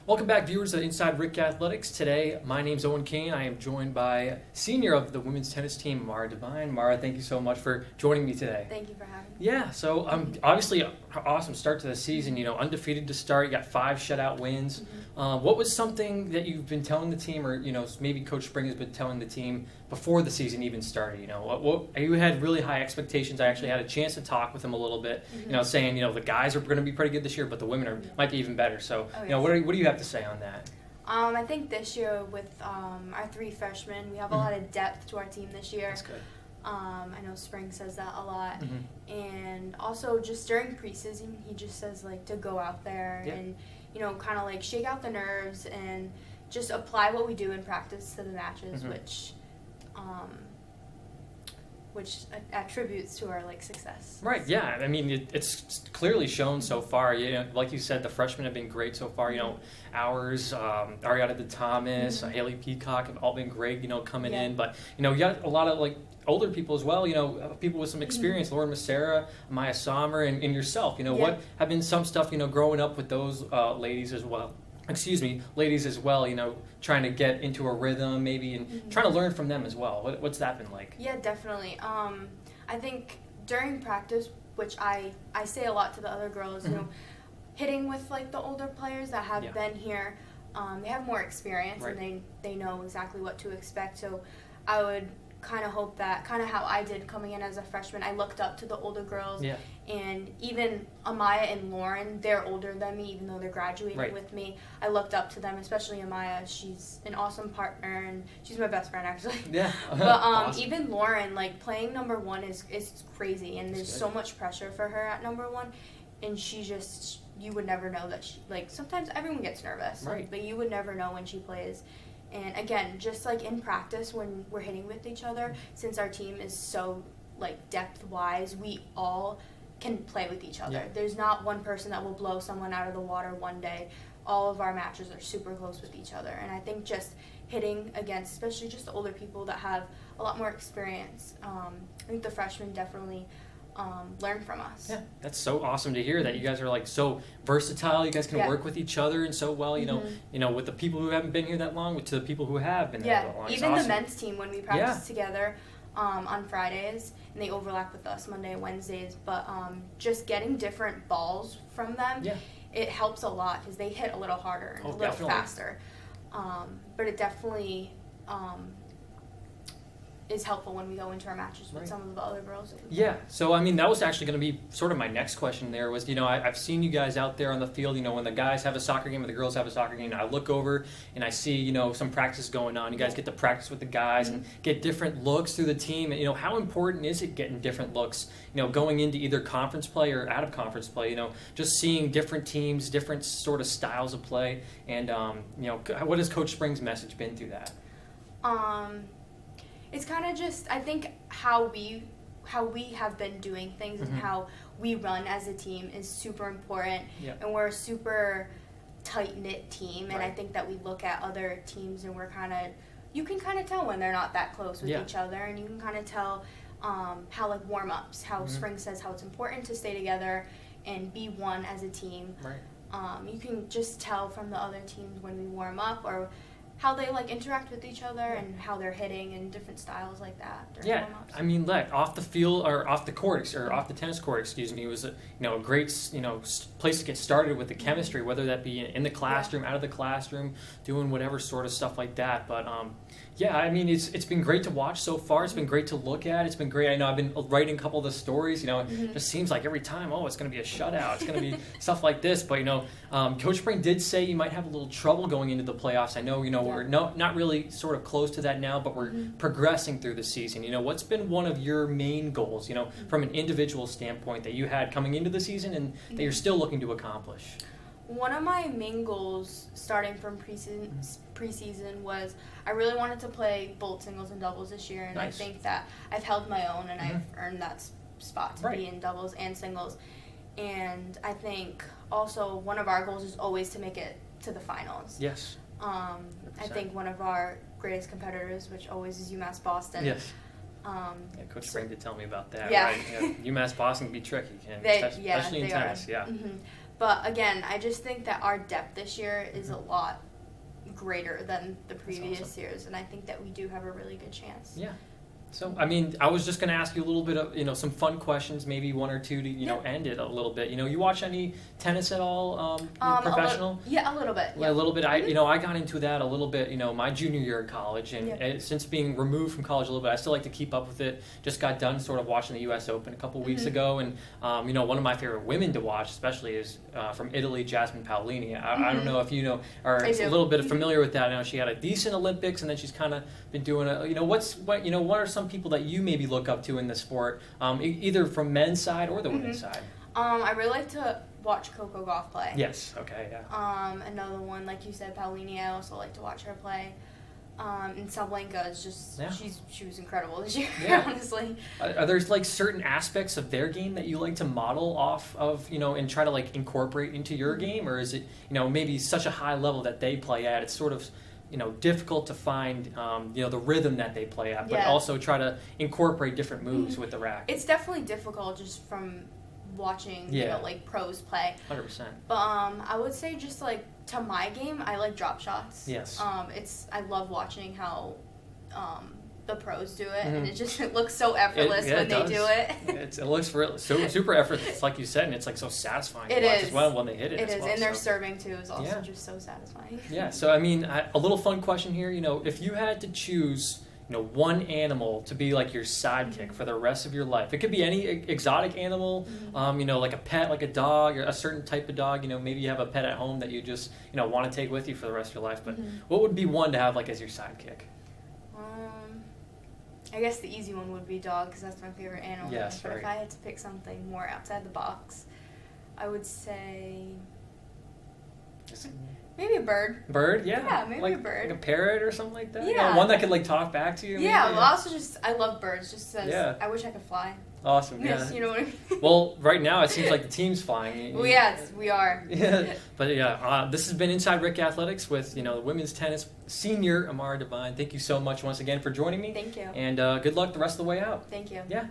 Welcome back, viewers of Inside RIC Athletics. Today, my name's Owen, Kane. I am joined by senior of the women's tennis team, Amara Devine. Amara, thank you so much for joining me today. Thank you for having me. Yeah, so obviously, an awesome start to the season. You know, undefeated to start. You got 5 shutout wins. What was something that you've been telling the team, or maybe Coach Spring has been telling the team before the season even started? What you had really high expectations. I actually had a chance to talk with him a little bit. Saying the guys are going to be pretty good this year, but the women might be even better. So what do you have to say on that? I think this year with our 3 freshmen, we have a lot of depth to our team this year. That's good. I know Spring says that a lot. And also just during preseason, he just says to go out there and, kind of shake out the nerves and just apply what we do in practice to the matches, which attributes to our success. Right. Yeah. I mean, it's clearly shown so far. Like you said, the freshmen have been great so far. Ours, Ariana De Thomas, Haley Peacock have all been great. Coming in, but you got a lot of older people as well. People with some experience. Lauren Massera, Maya Sommer, and yourself. What have been some stuff. Growing up with those ladies as well. Ladies as well, trying to get into a rhythm maybe and trying to learn from them as well. What's that been like? Yeah, definitely. I think during practice, which I say a lot to the other girls, hitting with the older players that have been here, they have more experience and they know exactly what to expect. So I would kind of hope that, kind of how I did coming in as a freshman, I looked up to the older girls. And even Amaya and Lauren, they're older than me, even though they're graduating with me. I looked up to them, especially Amaya. She's an awesome partner, and she's my best friend, actually. But awesome. Even Lauren, playing number 1 is crazy, and there's so much pressure for her at number 1. And she just, you would never know that she, sometimes everyone gets nervous, but you would never know when she plays. And again, just in practice when we're hitting with each other, since our team is so depth-wise, we all can play with each other. There's not one person that will blow someone out of the water one day. All of our matches are super close with each other. And I think just hitting against, especially just the older people that have a lot more experience, I think the freshmen definitely learn from us. Yeah, that's so awesome to hear that you guys are so versatile. You guys can work with each other and so well. With the people who haven't been here that long, to the people who have been here that long. Even awesome. The men's team, when we practice together on Fridays, and they overlap with us Monday and Wednesdays. But just getting different balls from them, it helps a lot because they hit a little harder and a little faster. But it definitely is helpful when we go into our matches with some of the other girls. Yeah, so that was actually going to be sort of my next question there was, I've seen you guys out there on the field, when the guys have a soccer game or the girls have a soccer game, I look over and I see, some practice going on. You guys get to practice with the guys and get different looks through the team. And, how important is it getting different looks, going into either conference play or out of conference play, just seeing different teams, different sort of styles of play. And, what has Coach Spring's message been through that? It's kind of just, I think, how we have been doing things and how we run as a team is super important. And we're a super tight-knit team. And I think that we look at other teams and you can kind of tell when they're not that close with each other. And you can kind of tell how warm-ups, how Spring says how it's important to stay together and be one as a team. You can just tell from the other teams when we warm up or how they interact with each other and how they're hitting and different styles like that. Warm-ups. Off the field or off the court or off the tennis court, was a great place to get started with the chemistry, whether that be in the classroom, out of the classroom, doing whatever sort of stuff like that. But it's been great to watch so far. It's been great to look at. It's been great. I know I've been writing a couple of the stories. It just seems like every time, it's going to be a shutout. It's going to be stuff like this. But Coach Spring did say you might have a little trouble going into the playoffs. I know we're not really sort of close to that now, but we're progressing through the season. What's been one of your main goals? From an individual standpoint that you had coming into the season and that you're still looking to accomplish. One of my main goals starting from preseason was I really wanted to play both singles and doubles this year, and I think that I've held my own and I've earned that spot to be in doubles and singles. And I think also one of our goals is always to make it to the finals. Yes. I think one of our greatest competitors, which always is UMass Boston. Yes. Coach Spring did tell me about that. Yeah. Right? UMass Boston can be tricky, especially in tennis. But again, I just think that our depth this year is a lot greater than the previous years, and I think that we do have a really good chance. Yeah. So, I mean, I was just going to ask you a little bit of, some fun questions, maybe one or two to, end it a little bit. You watch any tennis at all, professional? A little bit. Yeah, a little bit. I got into that a little bit, my junior year of college, and since being removed from college a little bit, I still like to keep up with it. Just got done sort of watching the U.S. Open a couple weeks ago, and, one of my favorite women to watch, especially, is from Italy, Jasmine Paolini. I don't know if you are a little bit familiar with that. I know she had a decent Olympics, and then she's kind of been doing what are some people that you maybe look up to in the sport, either from men's side or the women's side? I really like to watch Coco Gauff play. Yes. Okay. Yeah. Another one, like you said, Paolini. I also like to watch her play. And Sabalenka is just she was incredible this year. Honestly. Are there like certain aspects of their game that you like to model off of, and try to like incorporate into your game, or is it maybe such a high level that they play at? It's sort of difficult to find, the rhythm that they play at, but also try to incorporate different moves with the racket. It's definitely difficult just from watching, like pros play. 100%. But I would say just like to my game, I like drop shots. Yes. I love watching how the pros do it, and it looks so effortless when they do it. It looks so super effortless, like you said, and it's like so satisfying to watch as well when they hit it. It is, and their serving too is also just so satisfying. Yeah. So I mean, a little fun question here. If you had to choose, one animal to be like your sidekick for the rest of your life, it could be any exotic animal, like a pet, like a dog, or a certain type of dog. Maybe you have a pet at home that you just want to take with you for the rest of your life. But what would be one to have like as your sidekick? I guess the easy one would be dog, because that's my favorite animal. Yes, but if I had to pick something more outside the box, I would say maybe a bird. Bird, yeah. Yeah, maybe a bird. Like a parrot or something like that. Yeah. One that could like talk back to you. Yeah. Well, also I love birds. Just as I wish I could fly. Awesome. Yeah. You know what I mean? Well, right now it seems like the team's flying. Well, yeah, we are. Yeah. But this has been Inside RIC Athletics with the women's tennis senior Amara Devine. Thank you so much once again for joining me. Thank you. And good luck the rest of the way out. Thank you. Yeah.